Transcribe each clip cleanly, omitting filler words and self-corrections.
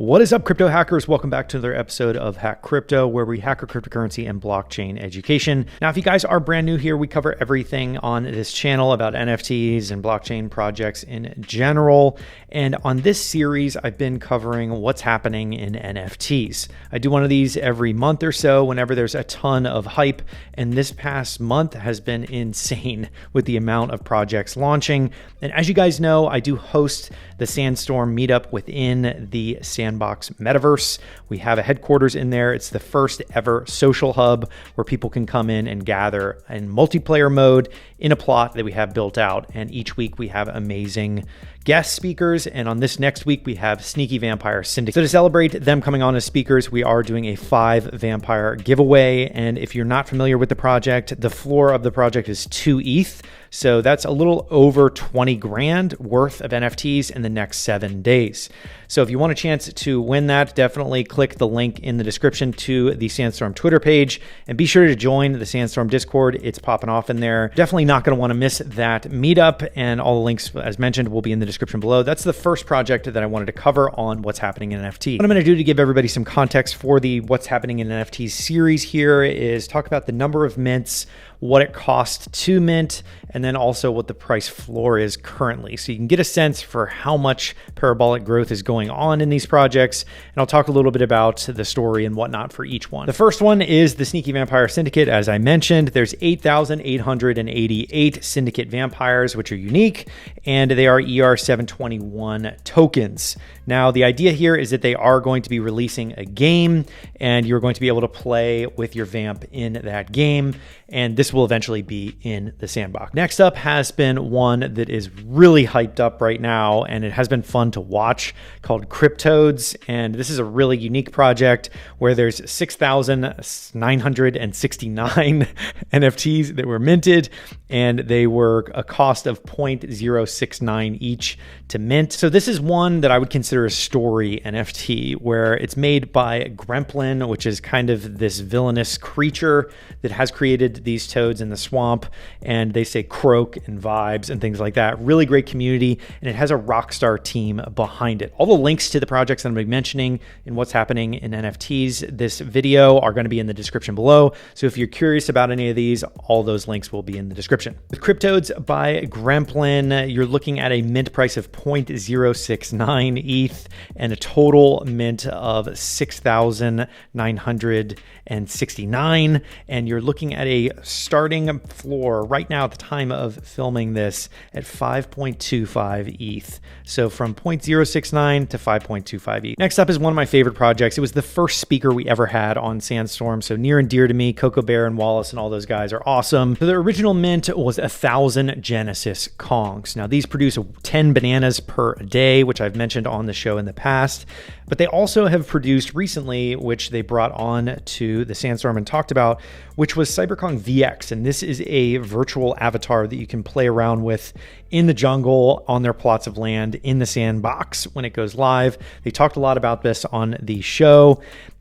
What is up, crypto hackers? Welcome back to another episode of Hack Crypto, where we hack cryptocurrency and blockchain education. Now, if you guys are brand new here, we cover everything on this channel about NFTs and blockchain projects in general. And on this series, I've been covering what's happening in NFTs. I do one of these every month or so whenever there's a ton of hype. And this past month has been insane with the amount of projects launching. And as you guys know, I do host the Sandstorm meetup within the Sandbox metaverse. We have a headquarters in there. It's the first ever social hub where people can come in and gather in multiplayer mode in a plot that we have built out. And each week we have amazing guest speakers. And on this next week, we have Sneaky Vampire Syndicate. So to celebrate them coming on as speakers, we are doing a 5 vampire giveaway. And if you're not familiar with the project, the floor of the project is 2 ETH. So that's a little over 20 grand worth of NFTs in the next 7 days. So if you want a chance to win that, definitely click the link in the description to the Sandstorm Twitter page and be sure to join the Sandstorm Discord. It's popping off in there. Definitely not going to want to miss that meetup, and all the links, as mentioned, will be in the description below. That's the first project that I wanted to cover on what's happening in NFT. What I'm going to do to give everybody some context for the what's happening in NFTs series here is talk about the number of mints, what it costs to mint, and then also what the price floor is currently. So you can get a sense for how much parabolic growth is going on in these projects. And I'll talk a little bit about the story and whatnot for each one. The first one is the Sneaky Vampire Syndicate. As I mentioned, there's 8,888 Syndicate vampires, which are unique, and they are ER721 tokens. Now, the idea here is that they are going to be releasing a game, and you're going to be able to play with your vamp in that game. And this will eventually be in the sandbox. Next up has been one that is really hyped up right now, and it has been fun to watch, called Cryptoadz. And this is a really unique project where there's 6,969 NFTs that were minted, and they were a cost of 0.069 each to mint. So this is one that I would consider a story NFT, where it's made by Gremplin, which is kind of this villainous creature that has created these toads in the swamp, and they say croak and vibes and things like that. Really great community, and it has a rockstar team behind it. All the links to the projects that I'm going to be mentioning and what's happening in NFTs this video are going to be in the description below. So if you're curious about any of these, all those links will be in the description. With Cryptoadz by Gremplin, you're looking at a mint price of 0.069 ETH and a total mint of 6,969, and you're looking at a starting floor right now at the time of filming this at 5.25 ETH. So from 0.069 to 5.25 ETH. Next up is one of my favorite projects. It was the first speaker we ever had on Sandstorm, so near and dear to me. Coco Bear and Wallace and all those guys are awesome. So the original mint was 1,000 Genesis Kongs. Now these produce 10 bananas per day, which I've mentioned on the show in the past, but they also have produced recently, which they brought on to the Sandstorm and talked about, which was Cyberkongz VX. And this is a virtual avatar that you can play around with in the jungle, on their plots of land, in the sandbox when it goes live. They talked a lot about this on the show.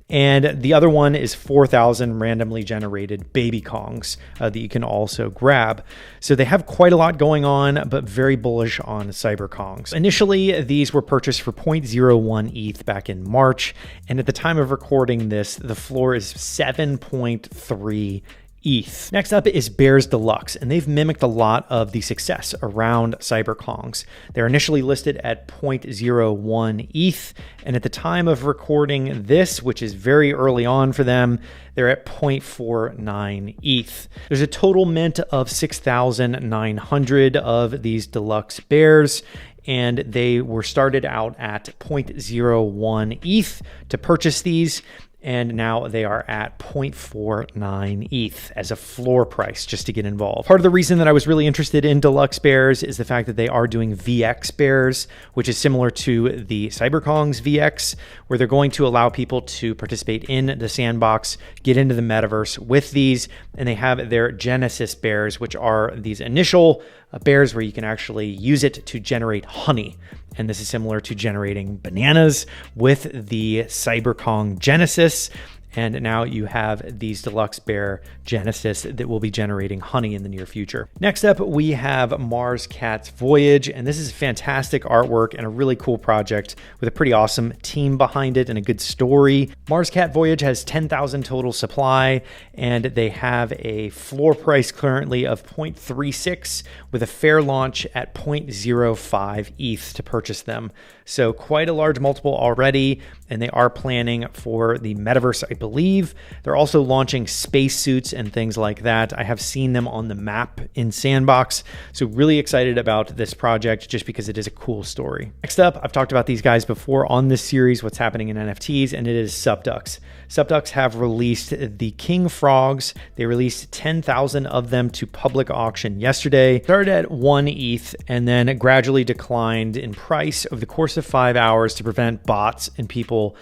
And the other one is 4,000 randomly generated baby Kongs that you can also grab. So they have quite a lot going on, but very bullish on Cyberkongz. Initially, these were purchased for 0.01 ETH back in March. And at the time of recording this, the floor is 7.3 ETH. Next up is Bears Deluxe, and they've mimicked a lot of the success around Cyberkongz. They're initially listed at 0.01 ETH, and at the time of recording this, which is very early on for them, they're at 0.49 ETH. There's a total mint of 6,900 of these deluxe bears, and they were started out at 0.01 ETH to purchase these. And now they are at 0.49 ETH as a floor price just to get involved. Part of the reason that I was really interested in deluxe bears is the fact that they are doing VX bears, which is similar to the Cyberkongz VX, where they're going to allow people to participate in the sandbox, get into the metaverse with these, and they have their Genesis bears, which are these initial bears where you can actually use it to generate honey. And this is similar to generating bananas with the Cyberkongz Genesis. And now you have these deluxe bear Genesis that will be generating honey in the near future. Next up, we have Mars Cat's Voyage, and this is fantastic artwork and a really cool project with a pretty awesome team behind it and a good story. Mars Cat Voyage has 10,000 total supply, and they have a floor price currently of 0.36 with a fair launch at 0.05 ETH to purchase them. So quite a large multiple already, and they are planning for the metaverse, I believe. They're also launching spacesuits and things like that. I have seen them on the map in Sandbox, so really excited about this project just because it is a cool story. Next up, I've talked about these guys before on this series, what's happening in NFTs, and it is Supducks. Supducks have released the king frogs. They released 10,000 of them to public auction yesterday. Started at 1 ETH and then gradually declined in price over the course of 5 hours to prevent bots and people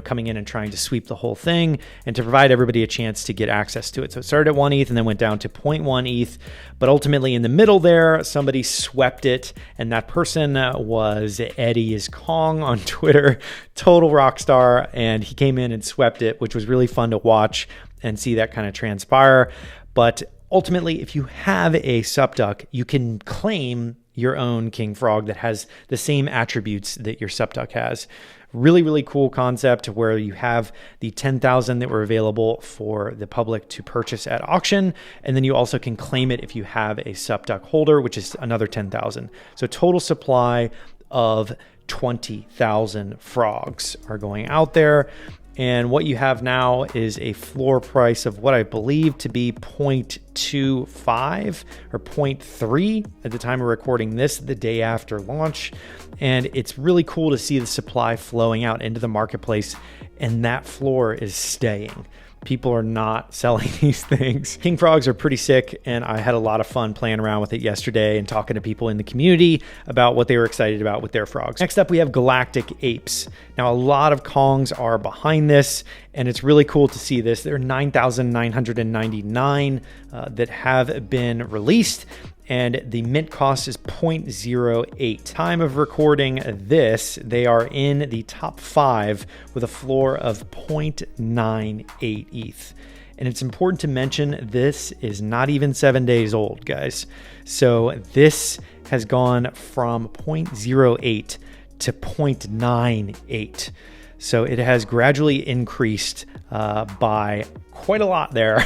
coming in and trying to sweep the whole thing and to provide everybody a chance to get access to it. So it started at 1 ETH and then went down to 0.1 ETH. But ultimately in the middle there, somebody swept it, and that person was Eddie is Kong on Twitter, total rock star, and he came in and swept it, which was really fun to watch and see that kind of transpire. But ultimately, if you have a Supduck, you can claim your own king frog that has the same attributes that your Supduck has. Really, really cool concept where you have the 10,000 that were available for the public to purchase at auction. And then you also can claim it if you have a Supduck holder, which is another 10,000. So total supply of 20,000 frogs are going out there. And what you have now is a floor price of what I believe to be 0.25 or 0.3 at the time of recording this, the day after launch. And it's really cool to see the supply flowing out into the marketplace, and that floor is staying. People are not selling these things. King frogs are pretty sick, and I had a lot of fun playing around with it yesterday and talking to people in the community about what they were excited about with their frogs. Next up, we have Galactic apes. Now, a lot of Kongs are behind this, and it's really cool to see this. There are 9,999 that have been released, and the mint cost is 0.08. Time of recording this, they are in the top 5 with a floor of 0.98 ETH. And it's important to mention this is not even 7 days old, guys. So this has gone from 0.08 to 0.98. So it has gradually increased by quite a lot there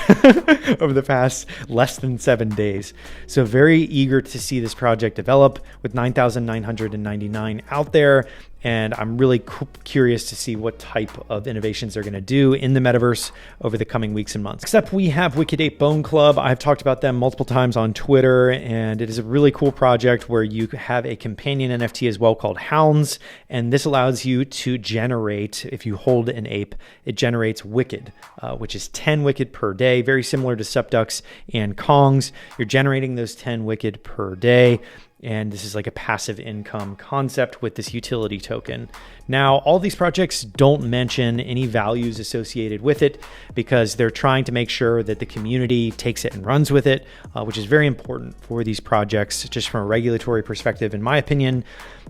over the past less than 7 days. So very eager to see this project develop with 9,999 out there. And I'm really curious to see what type of innovations they're going to do in the metaverse over the coming weeks and months. Next up, we have Wicked Ape Bone Club. I've talked about them multiple times on Twitter, and it is a really cool project where you have a companion NFT as well called Hounds. And this allows you to generate, if you hold an ape, it generates Wicked, which is 10 Wicked per day, very similar to Supducks and Kongs. You're generating those 10 Wicked per day. And this is like a passive income concept with this utility token. Now, all these projects don't mention any values associated with it because they're trying to make sure that the community takes it and runs with it, which is very important for these projects, just from a regulatory perspective, in my opinion.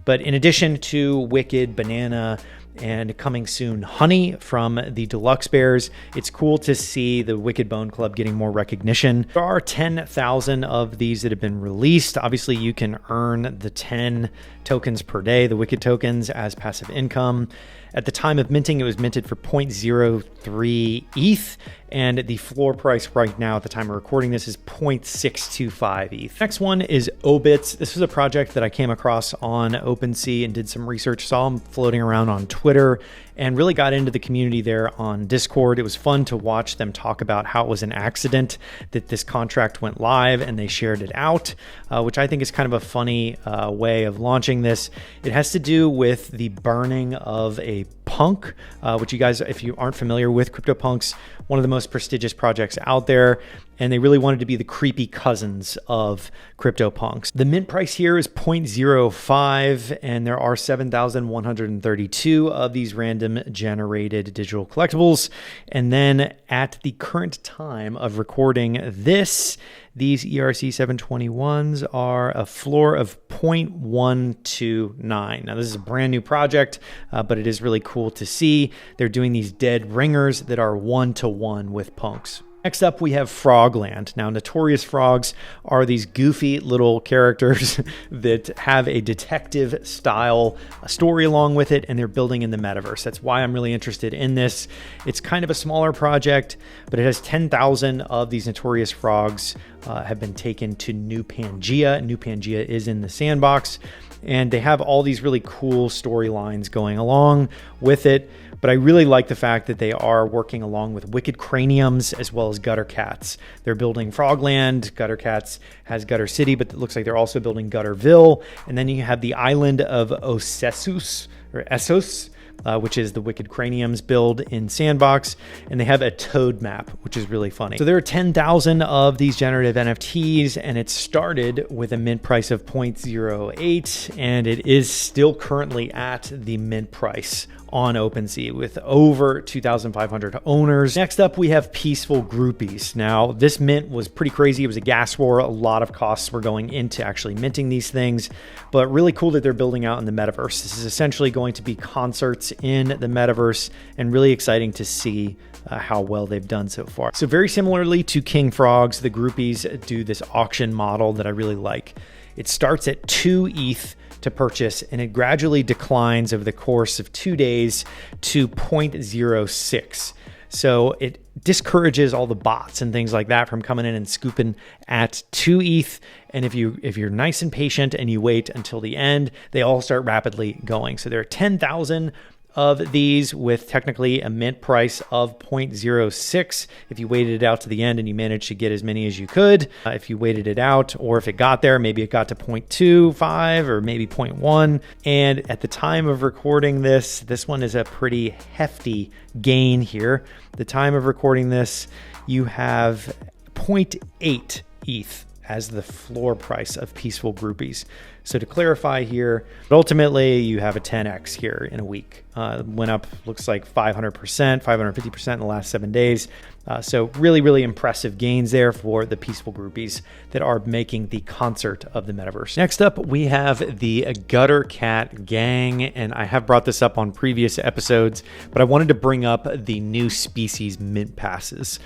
But in addition to Wicked, Banana, and coming soon, Honey from the Deluxe Bears, it's cool to see the Wicked Bone Club getting more recognition. There are 10,000 of these that have been released. Obviously, you can earn the 10 tokens per day, the Wicked tokens, as passive income. At the time of minting, it was minted for 0.03 ETH, and the floor price right now at the time of recording this is 0.625 ETH. Next one is Obits. This was a project that I came across on OpenSea and did some research, saw them floating around on Twitter, and really got into the community there on Discord. It was fun to watch them talk about how it was an accident that this contract went live and they shared it out, which I think is kind of a funny way of launching this. It has to do with the burning of a punk, which you guys, if you aren't familiar with CryptoPunks, one of the most prestigious projects out there. and they really wanted to be the creepy cousins of CryptoPunks. The mint price here is 0.05, and there are 7,132 of these random generated digital collectibles. And then at the current time of recording this, these ERC 721s are a floor of 0.129. Now, this is a brand new project, but it is really cool to see. They're doing these dead ringers that are 1-to-1 with punks. Next up, we have Frogland. Now, notorious frogs are these goofy little characters that have a detective style story along with it, and they're building in the metaverse. That's why I'm really interested in this. It's kind of a smaller project, but it has 10,000 of these notorious frogs have been taken to New Pangea. New Pangea is in the sandbox, and they have all these really cool storylines going along with it. But I really like the fact that they are working along with Wicked Craniums as well as Gutter Cats. They're building Frogland. Gutter Cats has Gutter City, but it looks like they're also building Gutterville. And then you have the island of Essos, which is the Wicked Craniums build in Sandbox. And they have a toad map, which is really funny. So there are 10,000 of these generative NFTs, and it started with a mint price of 0.08, and it is still currently at the mint price on OpenSea with over 2,500 owners. Next up, we have Peaceful Groupies. Now, this mint was pretty crazy. It was a gas war. A lot of costs were going into actually minting these things, but really cool that they're building out in the metaverse. This is essentially going to be concerts in the metaverse, and really exciting to see how well they've done so far. So very similarly to King Frogs, the groupies do this auction model that I really like. It starts at 2 ETH to purchase, and it gradually declines over the course of 2 days to 0.06. So it discourages all the bots and things like that from coming in and scooping at 2 ETH. And if you're nice and patient and you wait until the end, they all start rapidly going. So there are 10,000 of these with technically a mint price of 0.06. If you waited it out to the end and you managed to get as many as you could, if you waited it out, or if it got there, maybe it got to 0.25 or maybe 0.1. And at the time of recording this one is a pretty hefty gain here. The time of recording this, you have 0.8 ETH as the floor price of Peaceful Groupies. So to clarify here, ultimately you have a 10x here in a week. Went up, looks like 500%, 550% in the last 7 days. So really, really impressive gains there for the Peaceful Groupies that are making the concert of the metaverse. Next up, we have the Gutter Cat Gang, and I have brought this up on previous episodes, but I wanted to bring up the new species mint passes.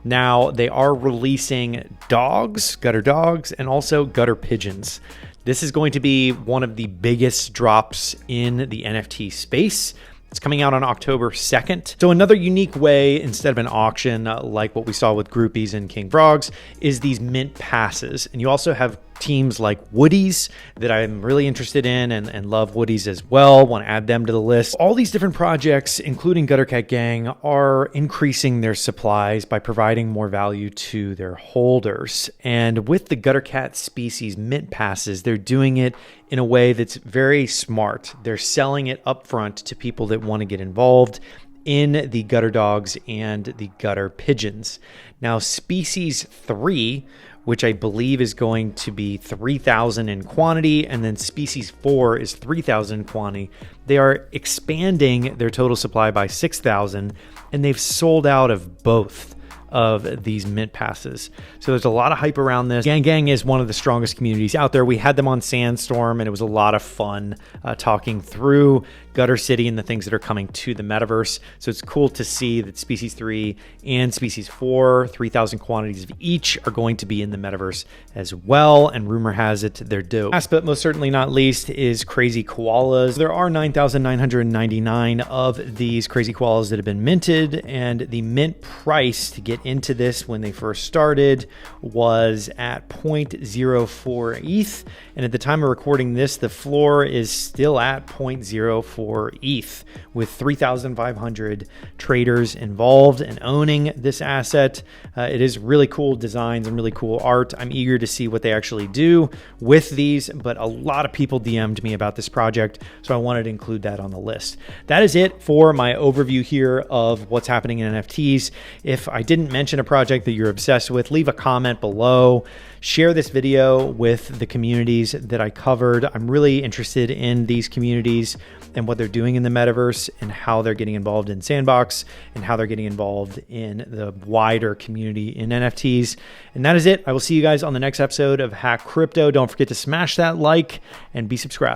Now, they are releasing dogs, gutter dogs, and also gutter pigeons. This is going to be one of the biggest drops in the NFT space. It's coming out on October 2nd. So another unique way, instead of an auction like what we saw with Groupies and King Frogs, is these mint passes. And you also have teams like Woodies that I'm really interested in and love Woodies as well. Want to add them to the list. All these different projects, including Gutter Cat Gang, are increasing their supplies by providing more value to their holders. And with the Gutter Cat species mint passes, they're doing it in a way that's very smart. They're selling it upfront to people that want to get involved in the gutter dogs and the gutter pigeons. Now, species 3, which I believe is going to be 3,000 in quantity, and then species 4 is 3,000 in quantity. They are expanding their total supply by 6,000, and they've sold out of both of these mint passes. So there's a lot of hype around this. Gang is one of the strongest communities out there. We had them on Sandstorm, and it was a lot of fun talking through Gutter City and the things that are coming to the metaverse. So it's cool to see that Species 3 and Species 4, 3,000 quantities of each, are going to be in the metaverse as well. And rumor has it they're dope. Last but most certainly not least is Crazy Koalas. There are 9,999 of these Crazy Koalas that have been minted, and the mint price to get into this when they first started was at 0.04 ETH. And at the time of recording this, the floor is still at 0.04 for ETH, with 3,500 traders involved and owning this asset. It is really cool designs and really cool art. I'm eager to see what they actually do with these, but a lot of people DM'd me about this project, so I wanted to include that on the list. That is it for my overview here of what's happening in NFTs. If I didn't mention a project that you're obsessed with, leave a comment below. Share this video with the communities that I covered. I'm really interested in these communities and what they're doing in the metaverse and how they're getting involved in Sandbox and how they're getting involved in the wider community in NFTs. And that is it. I will see you guys on the next episode of Hack Crypto. Don't forget to smash that like and be subscribed.